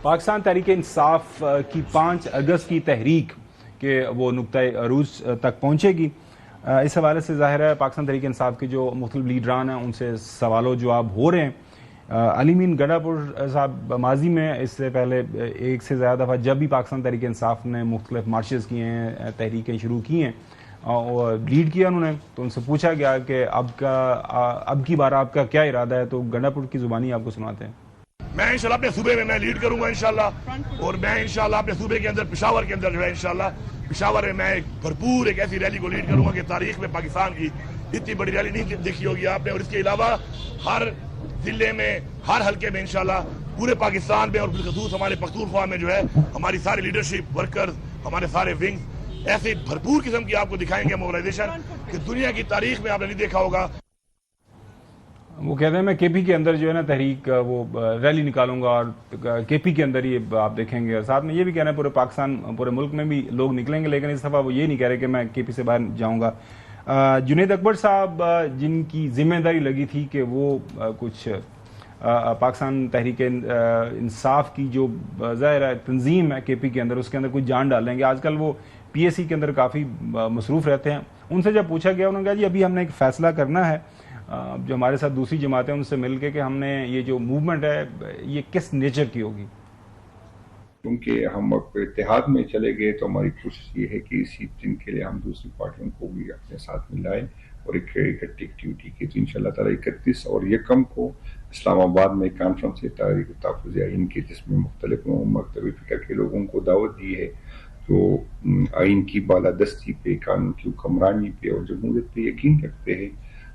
پاکستان تحریک انصاف کی 5 اگست کی تحریک کہ وہ نقطۂ عروج تک پہنچے گی، اس حوالے سے ظاہر ہے پاکستان تحریک انصاف کے جو مختلف لیڈران ہیں ان سے سوال و جواب ہو رہے ہیں۔ علی امین گنڈا پور صاحب ماضی میں اس سے پہلے ایک سے زیادہ دفعہ جب بھی پاکستان تحریک انصاف نے مختلف مارچز کیے ہیں، تحریکیں شروع کی ہیں اور لیڈ کیا انہوں نے، تو ان سے پوچھا گیا کہ اب کی بار آپ کا کیا ارادہ ہے، تو گنڈا پور کی زبانی آپ کو سناتے ہیں۔ میں انشاءاللہ اپنے صوبے میں لیڈ کروں گا انشاءاللہ، اور میں انشاءاللہ اپنے صوبے کے اندر پشاور کے اندر جو ہے انشاءاللہ پشاور میں ایک بھرپور ایک ایسی ریلی کو لیڈ کروں گا کہ تاریخ میں پاکستان کی اتنی بڑی ریلی نہیں دیکھی ہوگی آپ نے، اور اس کے علاوہ ہر ضلع میں ہر حلقے میں انشاءاللہ پورے پاکستان میں اور بالخصوص ہمارے پختونخوا میں جو ہے ہماری ساری لیڈرشپ ورکرز ہمارے سارے ونگز ایسے بھرپور قسم کی آپ کو دکھائیں گے موبلائزیشن کہ دنیا کی تاریخ میں آپ نے نہیں دیکھا ہوگا۔ وہ کہتے ہیں میں کے پی کے اندر جو ہے نا تحریک وہ ریلی نکالوں گا، اور کے پی کے اندر یہ آپ دیکھیں گے، اور ساتھ میں یہ بھی کہہ رہے ہیں پورے پاکستان پورے ملک میں بھی لوگ نکلیں گے، لیکن اس دفعہ وہ یہ نہیں کہہ رہے کہ میں کے پی سے باہر جاؤں گا۔ جنید اکبر صاحب جن کی ذمہ داری لگی تھی کہ وہ کچھ پاکستان تحریک انصاف کی جو ظاہر تنظیم ہے کے پی کے اندر، اس کے اندر کچھ جان ڈالیں گے، آج کل وہ پی ایس سی کے اندر کافی مصروف رہتے ہیں۔ ان سے جب پوچھا گیا انہوں نے کہا جی ابھی ہم نے ایک فیصلہ کرنا ہے جو ہمارے ساتھ دوسری جماعتیں ان سے مل کے کہ ہم نے یہ جو موومنٹ ہے یہ کس نیچر کی ہوگی، کیونکہ ہم اتحاد میں چلے گئے تو ہماری کوشش یہ ہے کہ اسی دن کے لیے ہم دوسری پارٹیوں کو بھی اپنے ساتھ ملائیں اور ایک اکٹھی ایکٹیویٹی کی، تو انشاءاللہ تعالیٰ 31 اور 1 کو اسلام آباد میں کانفرنس ہے تحریک تحفظ آئین کی، جس میں مختلف مکتبی فکر کے لوگوں کو دعوت دی ہے جو آئین کی بالادستی پہ، قانون کی حکمرانی پہ اور جمہوریت پہ یقین رکھتے ہیں،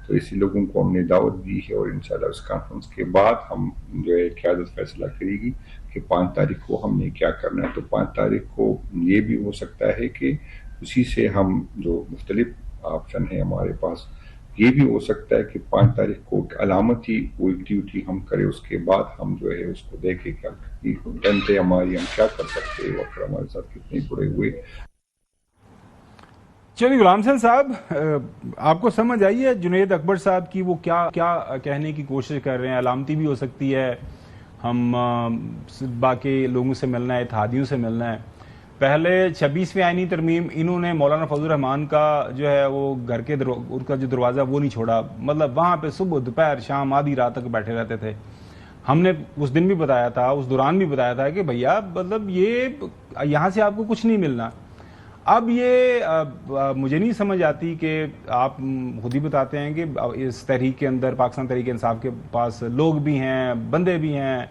تو اسی لوگوں کو ہم نے دعوت دی ہے، اور انشاءاللہ اس کانفرنس کے بعد ہم جو ہے قیادت فیصلہ کرے گی کہ 5 تاریخ کو ہم نے کیا کرنا ہے۔ تو 5 تاریخ کو یہ بھی ہو سکتا ہے کہ اسی سے ہم جو مختلف آپشن ہیں ہمارے پاس، یہ بھی ہو سکتا ہے کہ 5 تاریخ کو علامتی وہ ایکٹیویٹی ہم کریں، اس کے بعد ہم جو ہے اس کو دیکھیں کہ جنتے ہماری ہم کیا کر سکتے ہیں، وقت ہمارے ساتھ کتنے پڑے ہوئے۔ چلیے غلام حسین صاحب، آپ کو سمجھ آئی ہے جنید اکبر صاحب کی وہ کیا کہنے کی کوشش کر رہے ہیں؟ علامتی بھی ہو سکتی ہے، ہم باقی لوگوں سے ملنا ہے، اتحادیوں سے ملنا ہے۔ پہلے 26ویں آئینی ترمیم انہوں نے مولانا فضل الرحمان کا جو ہے وہ گھر کے ان کا جو دروازہ وہ نہیں چھوڑا، مطلب وہاں پہ صبح دوپہر شام آدھی رات تک بیٹھے رہتے تھے۔ ہم نے اس دن بھی بتایا تھا، اس دوران بھی بتایا تھا کہ بھیا مطلب یہ یہاں سے آپ کو کچھ نہیں ملنا۔ اب یہ مجھے نہیں سمجھ آتی کہ آپ خود ہی بتاتے ہیں کہ اس تحریک کے اندر پاکستان تحریک انصاف کے پاس لوگ بھی ہیں، بندے بھی ہیں،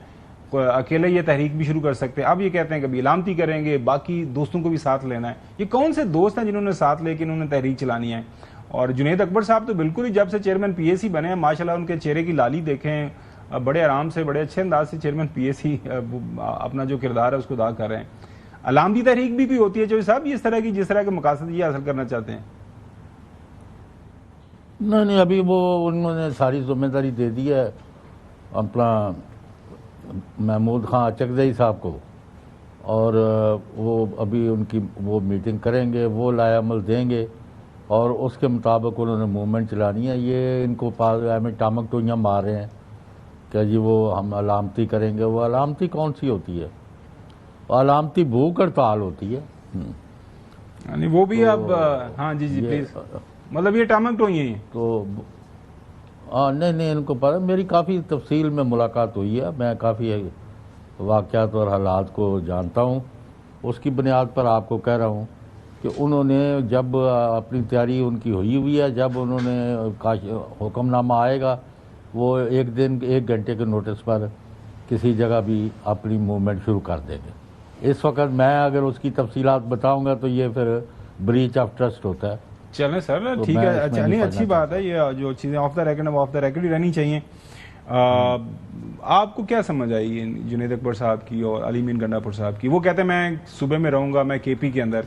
اکیلے یہ تحریک بھی شروع کر سکتے ہیں، اب یہ کہتے ہیں کہ علامتی کریں گے، باقی دوستوں کو بھی ساتھ لینا ہے۔ یہ کون سے دوست ہیں جنہوں نے ساتھ لے کے انہوں نے تحریک چلانی ہے؟ اور جنید اکبر صاحب تو بالکل ہی جب سے چیئرمین پی اے سی بنے ہیں، ماشاءاللہ ان کے چہرے کی لالی دیکھیں، بڑے آرام سے بڑے اچھے انداز سے چیئرمین پی اے سی اپنا جو کردار ہے اس کو ادا کر رہے ہیں۔ علامتی تحریک بھی کوئی ہوتی ہے چوہدری صاحب اس طرح کی جس طرح کے مقاصد یہ حاصل کرنا چاہتے ہیں؟ نہیں، ابھی وہ انہوں نے ساری ذمہ داری دے دی ہے اپنا محمود خان چکزئی صاحب کو، اور وہ ابھی ان کی وہ میٹنگ کریں گے، وہ لائے عمل دیں گے، اور اس کے مطابق انہوں نے موومنٹ چلانی ہے۔ یہ ان کو ٹامک ٹوئیاں مار رہے ہیں کہ جی وہ ہم علامتی کریں گے۔ وہ علامتی کون سی ہوتی ہے؟ علامتی بھوک ہڑتال ہوتی ہے، یعنی وہ بھی اب ہاں جی پلیز، مطلب یہ ٹامک ٹوئی ہیں تو نہیں ان کو پتا، میری کافی تفصیل میں ملاقات ہوئی ہے، میں کافی واقعات اور حالات کو جانتا ہوں، اس کی بنیاد پر آپ کو کہہ رہا ہوں کہ انہوں نے جب اپنی تیاری ان کی ہوئی ہے، جب انہوں نے حکم نامہ آئے گا وہ 1 گھنٹے کے نوٹس پر کسی جگہ بھی اپنی موومنٹ شروع کر دیں گے۔ اس وقت میں اگر اس کی تفصیلات بتاؤں گا تو یہ پھر بریچ آف ٹرسٹ ہوتا ہے۔ چلیں سر ٹھیک ہے، نہیں اچھی بات ہے، یہ جو چیزیں off the record off the record ہی رہنی چاہیے۔ آپ کو کیا سمجھ آئی جنید اکبر صاحب کی اور علی امین گنڈا پور صاحب کی؟ وہ کہتے ہیں میں صوبے میں رہوں گا، میں کے پی کے اندر،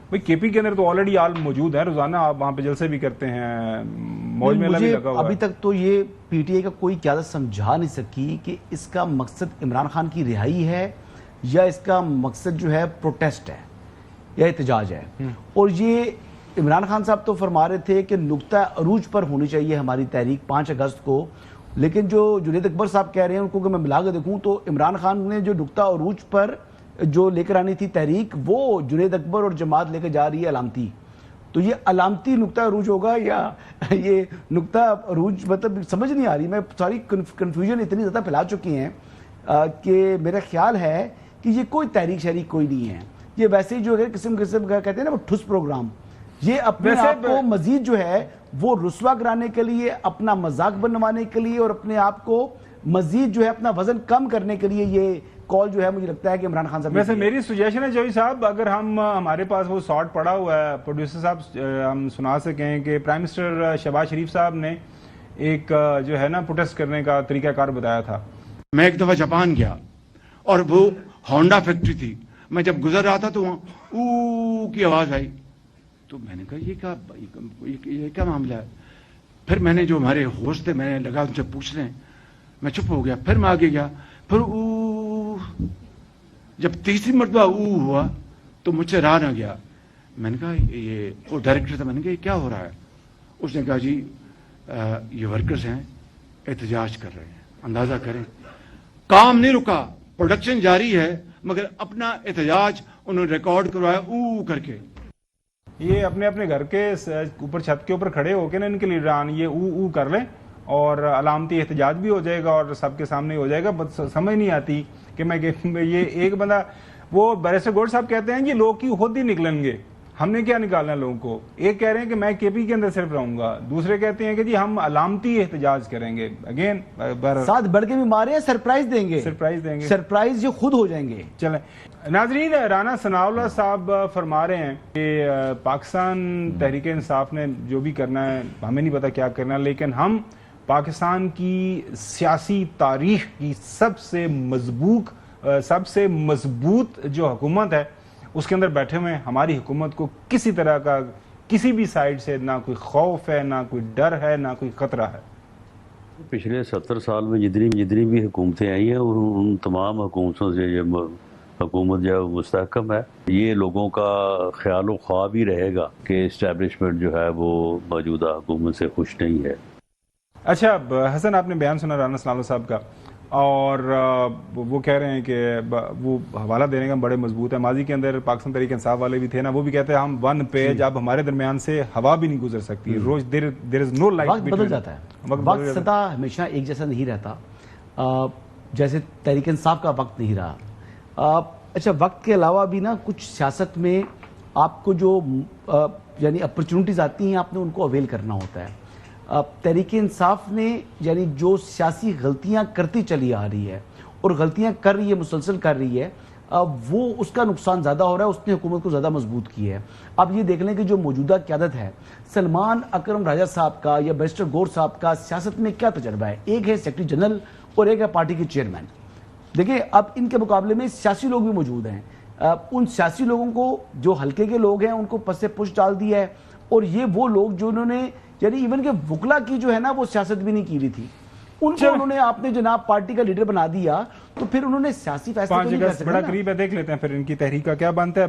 بھائی کے پی کے اندر تو آلریڈی آل موجود ہے، روزانہ آپ وہاں پہ جلسے بھی کرتے ہیں، موج میلہ بھی لگا ہوا ہے۔ ابھی تک تو یہ پی ٹی آئی کا کوئی قیادت سمجھا نہیں سکی کہ اس کا مقصد عمران خان کی رہائی ہے یا اس کا مقصد جو ہے پروٹیسٹ ہے یا احتجاج ہے۔ اور یہ عمران خان صاحب تو فرما رہے تھے کہ نقطہ عروج پر ہونی چاہیے ہماری تحریک 5 اگست کو، لیکن جو جنید اکبر صاحب کہہ رہے ہیں ان کو اگر میں ملا کے دیکھوں تو عمران خان نے جو نقطہ عروج پر جو لے کر آنی تھی تحریک، وہ جنید اکبر اور جماعت لے کے جا رہی ہے علامتی. تو یہ علامتی نقطہ عروج ہوگا یا یہ نقطہ عروج، مطلب سمجھ نہیں آ رہی. میں ساری کنفیوژن اتنی زیادہ پھیلا چکی ہیں کہ میرا خیال ہے کہ یہ کوئی تحریک شریک کوئی نہیں ہے. یہ ویسے ہی جو ہے قسم کا کہتے ہیں نا وہ ٹھس پروگرام، یہ اپنے آپ کو مزید جو ہے وہ رسوا کرانے کے لیے، اپنا مذاق بنوانے کے لیے اور اپنے آپ کو مزید جو ہے اپنا وزن کم کرنے کے لیے یہ کال جو ہے مجھے لگتا ہے کہ عمران خان صاحب. ویسے میری سجیشن ہے جوئی صاحب، اگر ہمارے پاس وہ سارٹ پڑا ہوا ہے، پروڈیوسر صاحب ہم سنا سکیں کہ پرائم منسٹر شہباز شریف صاحب نے ایک جو ہے نا پروٹیسٹ کرنے کا طریقہ کار بتایا تھا. میں ایک دفعہ جاپان گیا اور وہ ہونڈا فیکٹری تھی، میں جب گزر رہا تھا تو وہاں او کی آواز آئی، تو میں نے کہا یہ کیا معاملہ ہے. پھر میں نے جو ہمارے ہوسٹ تھے میں نے لگا ان سے پوچھ رہے ہیں، میں چپ ہو گیا. پھر میں آگے گیا، پھر او، جب تیسری مرتبہ او ہوا تو مجھ سے رہا نہ گیا. میں نے کہا یہ وہ ڈائریکٹر تھا، میں نے کہا یہ کیا ہو رہا ہے. اس نے کہا جی یہ ورکرز ہیں احتجاج کر رہے ہیں. اندازہ کریں کام نہیں رکا، پروڈکشن جاری ہے، مگر اپنا احتجاج انہوں نے ریکارڈ کروایا او کر کے. یہ اپنے اپنے گھر کے اوپر چھت کے اوپر کھڑے ہو کے نا ان کے لیڈران یہ او کر لیں اور علامتی احتجاج بھی ہو جائے گا اور سب کے سامنے ہو جائے گا. سمجھ نہیں آتی کہ میں یہ ایک بندہ، وہ بیرسٹر گوڈ صاحب کہتے ہیں یہ لوگ کی خود ہی نکلیں گے، ہم نے کیا نکالنا لوگوں کو. ایک کہہ رہے ہیں کہ میں کے پی کے اندر صرف رہوں گا، دوسرے کہتے ہیں کہ جی ہم علامتی احتجاج کریں گے. اگین ساتھ بڑھ کے بھی مارے ہیں، سرپرائز دیں گے، سرپرائز یہ خود ہو جائیں گے. چلیں ناظرین، رانا ثناء اللہ صاحب فرما رہے ہیں کہ پاکستان تحریک انصاف نے جو بھی کرنا ہے، ہمیں نہیں پتا کیا کرنا، لیکن ہم پاکستان کی سیاسی تاریخ کی سب سے مضبوط جو حکومت ہے اس کے اندر بیٹھے ہوئے ہیں. ہماری حکومت کو کسی طرح کا کسی بھی سائڈ سے نہ کوئی خوف ہے، نہ کوئی ڈر ہے، نہ کوئی خطرہ ہے. پچھلے 70 سال میں جتنی بھی حکومتیں آئی ہیں ان تمام حکومتوں سے یہ حکومت جو مستحکم ہے. یہ لوگوں کا خیال و خواب ہی رہے گا کہ اسٹیبلشمنٹ جو ہے وہ موجودہ حکومت سے خوش نہیں ہے. اچھا حسن، آپ نے بیان سنا رانا ثناء اللہ صاحب کا، اور وہ کہہ رہے ہیں کہ وہ حوالہ دینے کا بڑے مضبوط ہے. ماضی کے اندر پاکستان تحریک انصاف والے بھی تھے نا، وہ بھی کہتے ہیں ہم ون پیج، اب ہمارے درمیان سے ہوا بھی نہیں گزر سکتی، روز دیر از نو لائٹ. وقت بدل جاتا ہے، وقت سدا ہمیشہ ایک جیسا نہیں رہتا، جیسے تحریک انصاف کا وقت نہیں رہا. اچھا وقت کے علاوہ بھی نا کچھ سیاست میں آپ کو جو یعنی اپرچونٹیز آتی ہیں آپ نے ان کو اویل کرنا ہوتا ہے. تحریک انصاف نے یعنی جو سیاسی غلطیاں کرتی چلی آ رہی ہے اور غلطیاں کر رہی ہے، مسلسل کر رہی ہے، وہ اس کا نقصان زیادہ ہو رہا ہے، اس نے حکومت کو زیادہ مضبوط کی ہے. اب یہ دیکھ لیں کہ جو موجودہ قیادت ہے، سلمان اکرم راجہ صاحب کا یا بیرسٹر گور صاحب کا سیاست میں کیا تجربہ ہے؟ ایک ہے سیکرٹری جنرل اور ایک ہے پارٹی کے چیئرمین. دیکھیں اب ان کے مقابلے میں سیاسی لوگ بھی موجود ہیں. ان سیاسی لوگوں کو جو حلقے کے لوگ ہیں ان کو پس سے پش ڈال دیا ہے، اور یہ وہ لوگ جو انہوں نے یعنی ایون کہ وکلا کی جو ہے نا وہ سیاست بھی نہیں کی رہی تھی، ان کو انہوں نے آپ نے جناب پارٹی کا لیڈر بنا دیا، تو پھر انہوں نے سیاسی فیصلہ بڑا قریب ہے، دیکھ لیتے ہیں پھر ان کی تحریک کا کیا بنتا ہے.